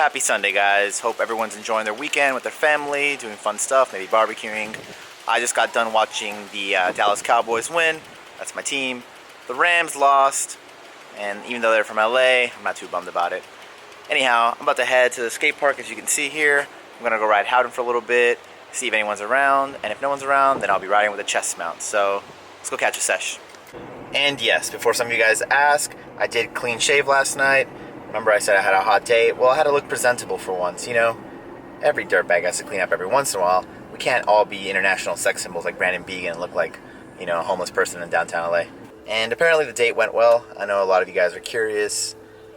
Happy Sunday, guys. Hope everyone's enjoying their weekend with their family, doing fun stuff, maybe barbecuing. I just got done watching the Dallas Cowboys win. That's my team. The Rams lost, and even though they're from LA, I'm not too bummed about it. Anyhow, I'm about to head to the skate park, as you can see here. I'm gonna go ride Houghton for a little bit, see if anyone's around, and if no one's around, then I'll be riding with a chest mount. So let's go catch a sesh. And yes, before some of you guys ask, I did clean shave last night. Remember I said I had a hot date? Well, I had to look presentable for once, you know? Every dirtbag has to clean up every once in a while. We can't all be international sex symbols like Brandon Began and look like, you know, a homeless person in downtown LA. And apparently the date went well. I know a lot of you guys are curious.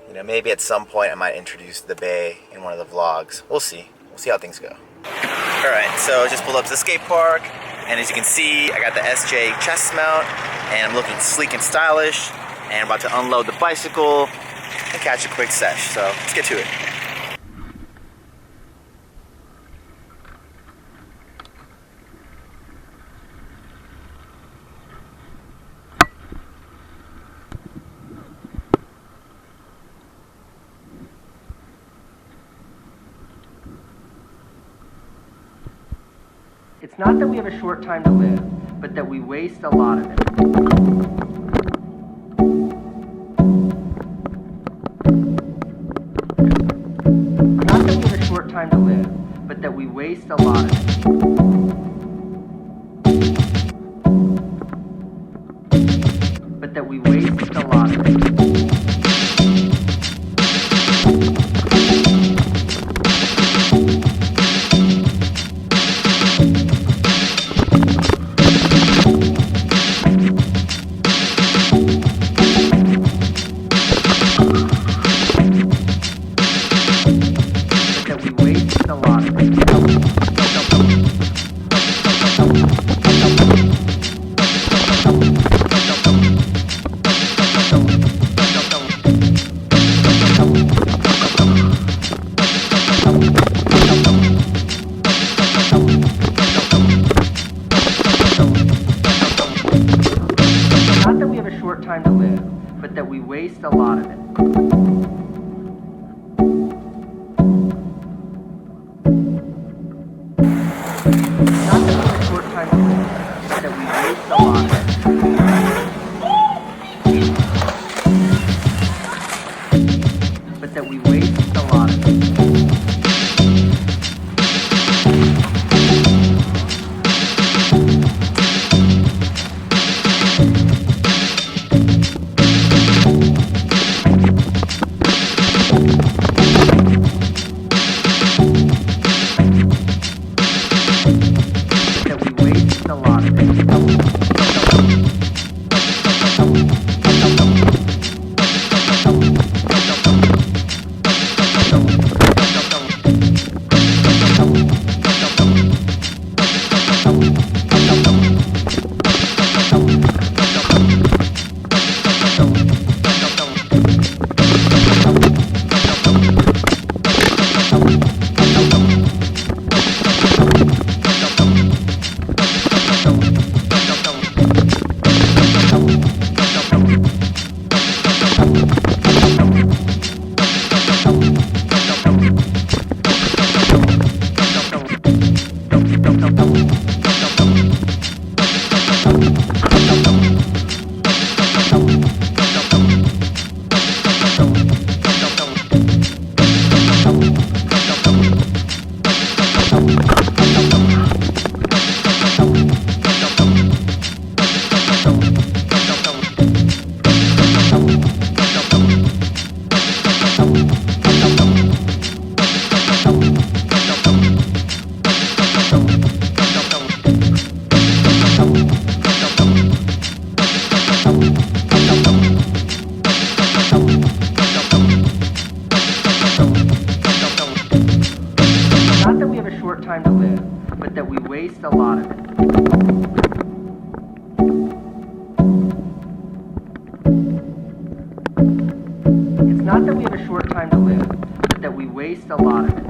You know, maybe at some point I might introduce the Bay in one of the vlogs. We'll see. We'll see how things go. Alright, so just pulled up to the skate park, and as you can see, I got the SJ chest mount, and I'm looking sleek and stylish, and I'm about to unload the bicycle and catch a quick sesh. So let's get to it. It's not that we have a short time to live, but that we waste a lot of it. Not that we have a short time to live, but that we waste a lot of it. But that we waste a lot of it. Time to live, but that we waste a lot of it. Not that we have a short time to live, but that we waste a lot of it. But that we waste a lot of it. Time to live, but that we waste a lot of it. It's not that we have a short time to live, but that we waste a lot of it.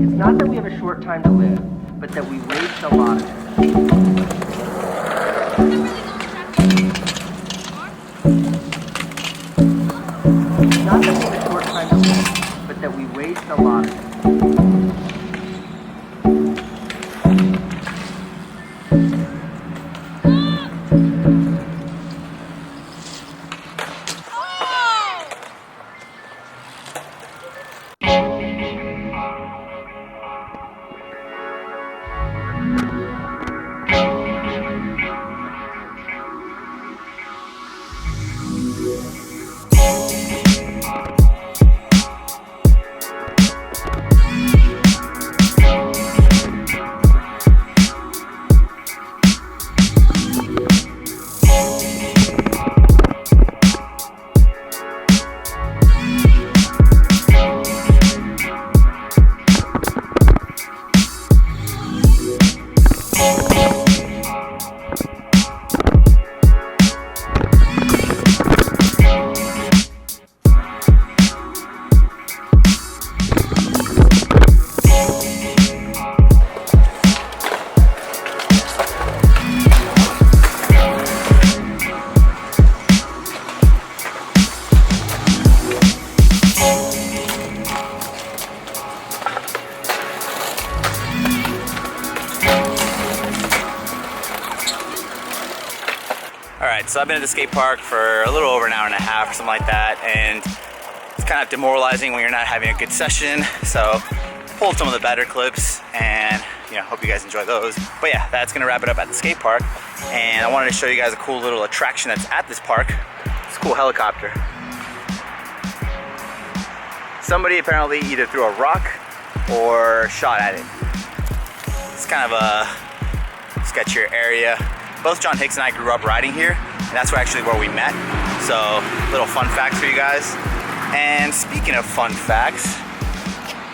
It's not that we have a short time to live, but that we waste a lot of it. Not that we have a short time to live, but that we waste a lot of it. Alright, so I've been at the skate park for a little over an hour and a half or something like that, and it's kind of demoralizing when you're not having a good session. So pulled some of the better clips, and hope you guys enjoy those. But yeah, that's gonna wrap it up at the skate park, and I wanted to show you guys a cool little attraction that's at this park. It's a cool helicopter. Somebody apparently either threw a rock or shot at it. It's kind of a sketchier area. Both John Hicks and I grew up riding here, and that's actually where we met. So, little fun facts for you guys. And speaking of fun facts,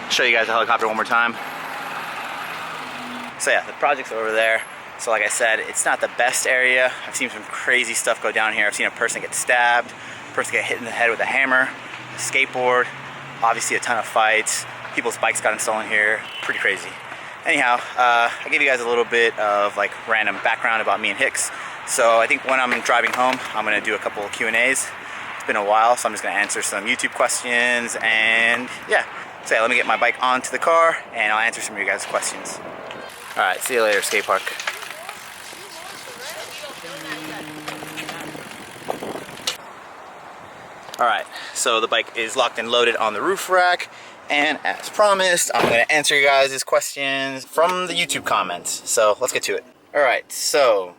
I'll show you guys the helicopter one more time. So yeah, the project's over there. So like I said, it's not the best area. I've seen some crazy stuff go down here. I've seen a person get stabbed, a person get hit in the head with a hammer, a skateboard, obviously a ton of fights. People's bikes got stolen here, pretty crazy. Anyhow, I gave you guys a little bit of like random background about me and Hicks. So I think when I'm driving home, I'm gonna do a couple of Q&As. It's been a while, so I'm just gonna answer some YouTube questions, and yeah. So yeah, let me get my bike onto the car and I'll answer some of you guys' questions. All right, see you later, skate park. All right, so the bike is locked and loaded on the roof rack. And as promised, I'm gonna answer you guys' questions from the YouTube comments. So let's get to it. All right, so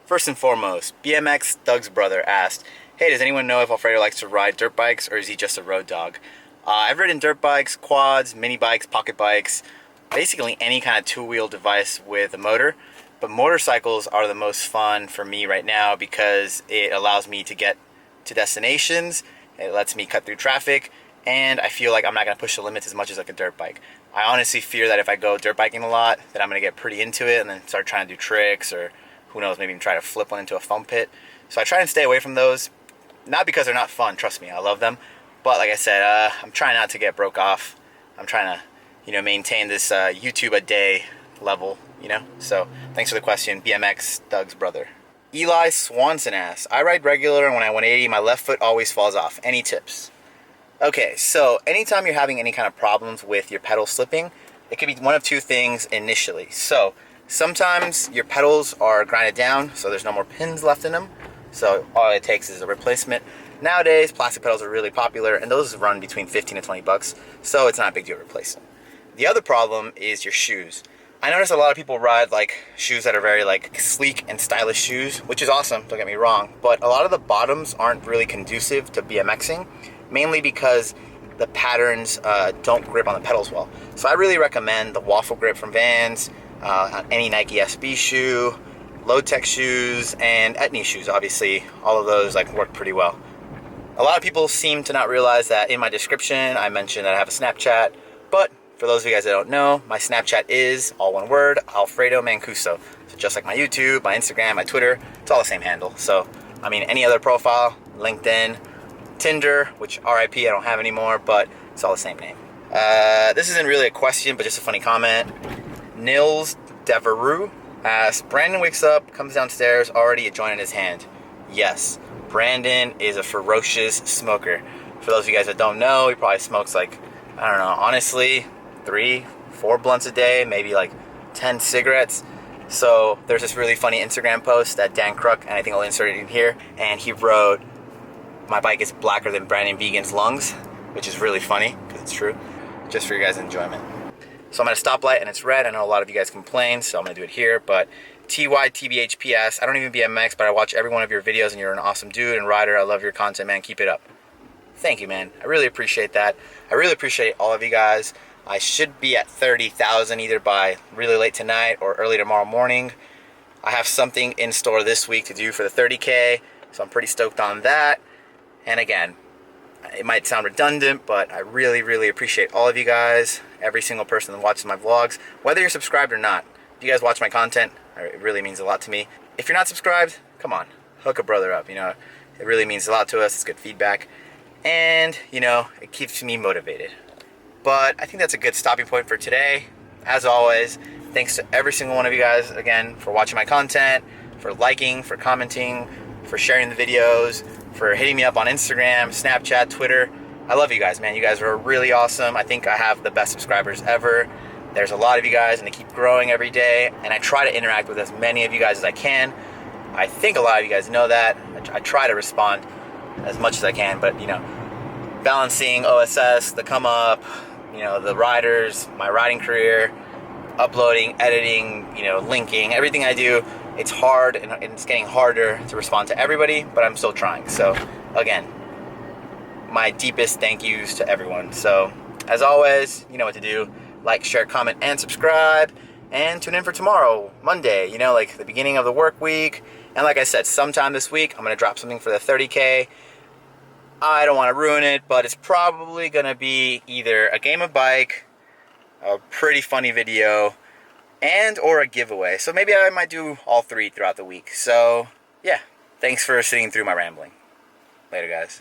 first and foremost, BMX Doug's brother asked, hey, does anyone know if Alfredo likes to ride dirt bikes, or is he just a road dog? I've ridden dirt bikes, quads, mini bikes, pocket bikes, basically any kind of two-wheel device with a motor. But motorcycles are the most fun for me right now because it allows me to get to destinations, it lets me cut through traffic, and I feel like I'm not gonna push the limits as much as like a dirt bike. I honestly fear that if I go dirt biking a lot, that I'm gonna get pretty into it and then start trying to do tricks, or who knows, maybe even try to flip one into a foam pit. So I try and stay away from those, not because they're not fun, trust me, I love them. But like I said, I'm trying not to get broke off. I'm trying to, maintain this YouTube a day level, So thanks for the question, BMX Doug's brother. Eli Swanson asks, I ride regular, and when I 180, my left foot always falls off. Any tips? Okay, so anytime you're having any kind of problems with your pedal slipping, it could be one of two things initially. So sometimes your pedals are grinded down, so there's no more pins left in them. So all it takes is a replacement. Nowadays, plastic pedals are really popular, and those run between 15 to 20 bucks, so it's not a big deal to replace them. The other problem is your shoes. I notice a lot of people ride like shoes that are very like sleek and stylish shoes, which is awesome, don't get me wrong, but a lot of the bottoms aren't really conducive to BMXing, mainly because the patterns don't grip on the pedals well. So I really recommend the waffle grip from Vans, any Nike SB shoe, Low Tech shoes, and Etnies shoes. Obviously, all of those work pretty well. A lot of people seem to not realize that in my description I mentioned that I have a Snapchat, but for those of you guys that don't know, my Snapchat is, all one word, Alfredo Mancuso. So just like my YouTube, my Instagram, my Twitter, it's all the same handle. So, I mean, any other profile, LinkedIn, Tinder, which RIP I don't have anymore, but it's all the same name. This isn't really a question, but just a funny comment. Nils Devereux asks, Brandon wakes up, comes downstairs, already a joint in his hand. Yes, Brandon is a ferocious smoker. For those of you guys that don't know, he probably smokes like, I don't know, honestly, 3-4 blunts a day, maybe like 10 cigarettes. So there's this really funny Instagram post that Dan Crook, and I think I'll insert it in here, and he wrote, "My bike is blacker than Brandon Vegan's lungs," which is really funny because it's true, just for your guys' enjoyment. So I'm at a stoplight and it's red. I know a lot of you guys complain, so I'm gonna do it here, but TYTBHPS, I don't even BMX, but I watch every one of your videos and you're an awesome dude and rider. I love your content, man. Keep it up. Thank you, man. I really appreciate that. I really appreciate all of you guys. I should be at 30,000 either by really late tonight or early tomorrow morning. I have something in store this week to do for the 30K, so I'm pretty stoked on that. And again, it might sound redundant, but I really, really appreciate all of you guys, every single person that watches my vlogs, whether you're subscribed or not. If you guys watch my content, it really means a lot to me. If you're not subscribed, come on, hook a brother up, you know. It really means a lot to us. It's good feedback. And, you know, it keeps me motivated. But I think that's a good stopping point for today. As always, thanks to every single one of you guys, again, for watching my content, for liking, for commenting, for sharing the videos, for hitting me up on Instagram, Snapchat, Twitter. I love you guys, man. You guys are really awesome. I think I have the best subscribers ever. There's a lot of you guys, and they keep growing every day. And I try to interact with as many of you guys as I can. I think a lot of you guys know that. I try to respond as much as I can, but, you know, balancing OSS, the Come Up, you know, the riders, my riding career, uploading, editing, you know, linking, everything I do, it's hard, and it's getting harder to respond to everybody, but I'm still trying. So, again, my deepest thank yous to everyone. So, as always, you know what to do. Like, share, comment, and subscribe. And tune in for tomorrow, Monday, you know, like the beginning of the work week. And like I said, sometime this week, I'm going to drop something for the 30K. I don't want to ruin it, but it's probably going to be either a game of bike, a pretty funny video, and or a giveaway. So maybe I might do all three throughout the week. So, yeah. Thanks for sitting through my rambling. Later, guys.